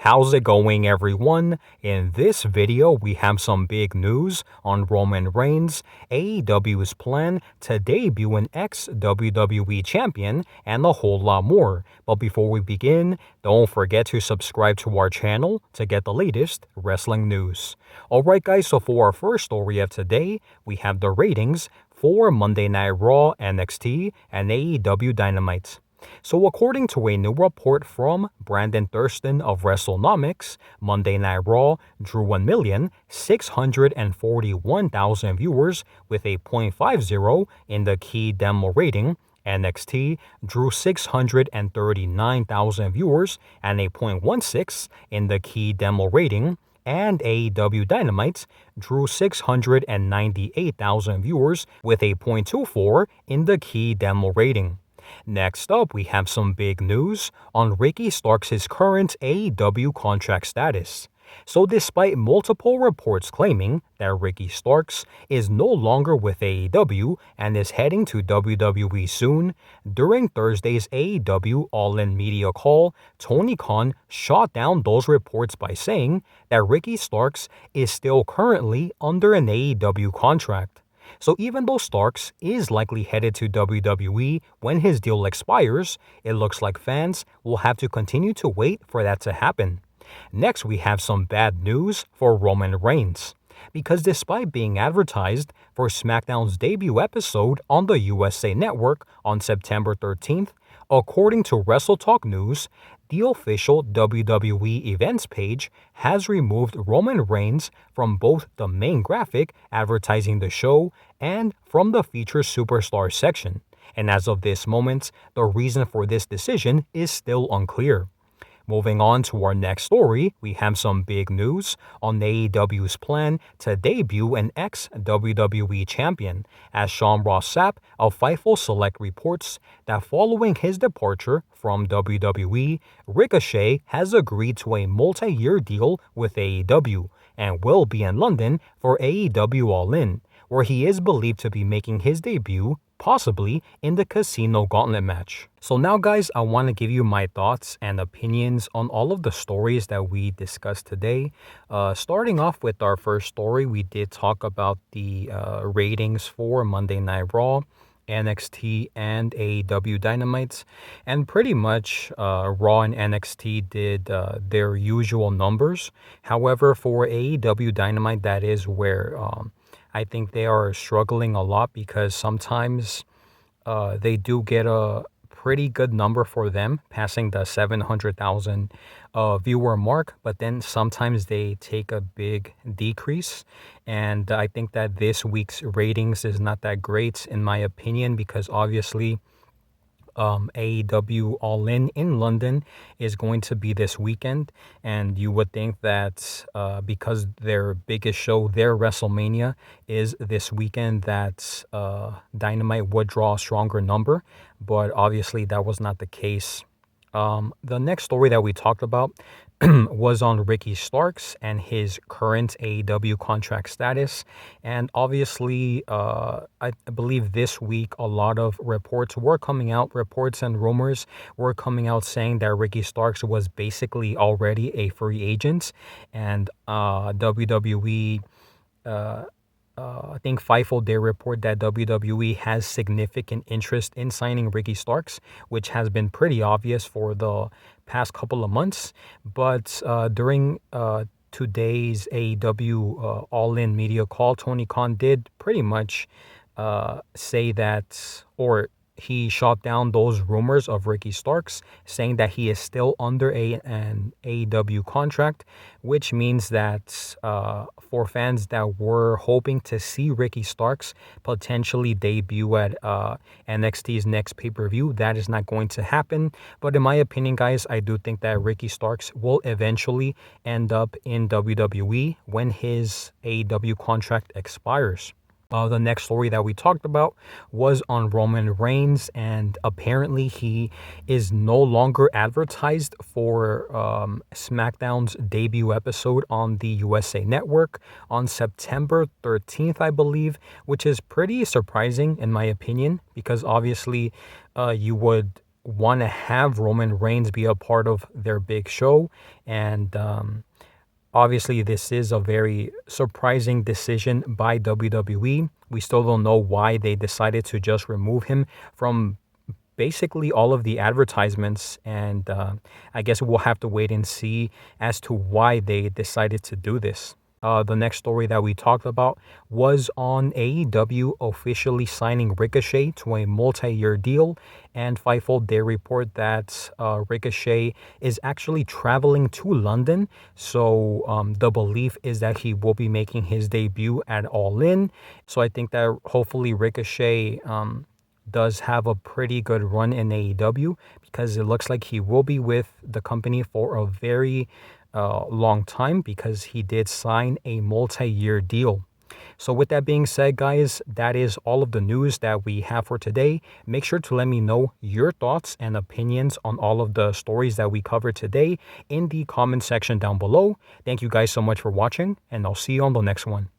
How's it going, everyone? In this video, we have some big news on Roman Reigns, AEW's plan to debut an ex-WWE champion, and a whole lot more. But before we begin, don't forget to subscribe to our channel to get the latest wrestling news. Alright guys, so for our first story of today, we have the ratings for Monday Night Raw, NXT, and AEW Dynamite. So according to a new report from Brandon Thurston of WrestleNomics, Monday Night Raw drew 1,641,000 viewers with a .50 in the key demo rating. NXT drew 639,000 viewers and a .16 in the key demo rating. And AEW Dynamite drew 698,000 viewers with a .24 in the key demo rating. Next up, we have some big news on Ricky Starks' current AEW contract status. So despite multiple reports claiming that Ricky Starks is no longer with AEW and is heading to WWE soon, during Thursday's AEW All-In Media call, Tony Khan shot down those reports by saying that Ricky Starks is still currently under an AEW contract. So even though Starks is likely headed to WWE when his deal expires, it looks like fans will have to continue to wait for that to happen. Next, we have some bad news for Roman Reigns. Because despite being advertised for SmackDown's debut episode on the USA Network on September 13th, according to WrestleTalk News, the official WWE events page has removed Roman Reigns from both the main graphic advertising the show and from the featured superstar section. And as of this moment, the reason for this decision is still unclear. Moving on to our next story, we have some big news on AEW's plan to debut an ex-WWE champion, as Sean Ross Sapp of Fightful Select reports that following his departure from WWE, Ricochet has agreed to a multi-year deal with AEW and will be in London for AEW All-In, where he is believed to be making his debut possibly in the Casino Gauntlet match. So now guys, I want to give you my thoughts and opinions on all of the stories that we discussed today. Starting off with our first story, we did talk about the ratings for Monday Night Raw, NXT, and AEW Dynamite, and pretty much Raw and NXT did their usual numbers. However, for AEW Dynamite, that is where I think they are struggling a lot, because sometimes they do get a pretty good number for them, passing the 700,000 viewer mark, but then sometimes they take a big decrease. And I think that this week's ratings is not that great in my opinion, because obviously AEW All-In London is going to be this weekend, and you would think that because their biggest show, their WrestleMania, is this weekend, that Dynamite would draw a stronger number, but obviously that was not the case. The next story that we talked about was on Ricky Starks and his current AEW contract status. And obviously, I believe this week a lot of reports were coming out, reports and rumors were coming out saying that Ricky Starks was basically already a free agent, and WWE, I think Fightful did report that WWE has significant interest in signing Ricky Starks, which has been pretty obvious for the past couple of months. But during today's AEW All-In Media call, Tony Khan did pretty much say that, or he shot down those rumors of Ricky Starks, saying that he is still under an AEW contract, which means that for fans that were hoping to see Ricky Starks potentially debut at NXT's next pay-per-view, that is not going to happen. But in my opinion, guys, I do think that Ricky Starks will eventually end up in WWE when his AEW contract expires. The next story that we talked about was on Roman Reigns, and apparently he is no longer advertised for SmackDown's debut episode on the USA Network on September 13th, I believe, which is pretty surprising in my opinion, because obviously you would want to have Roman Reigns be a part of their big show. And obviously, this is a very surprising decision by WWE. We still don't know why they decided to just remove him from basically all of the advertisements. And I guess we'll have to wait and see as to why they decided to do this. The next story that we talked about was on AEW officially signing Ricochet to a multi-year deal. And Fightful, they report that Ricochet is actually traveling to London. So the belief is that he will be making his debut at All In. So I think that hopefully Ricochet does have a pretty good run in AEW, because it looks like he will be with the company for a very long time, because he did sign a multi-year deal. So with that being said, guys, that is all of the news that we have for today. Make sure to let me know your thoughts and opinions on all of the stories that we covered today in the comment section down below. Thank you guys so much for watching, and I'll see you on the next one.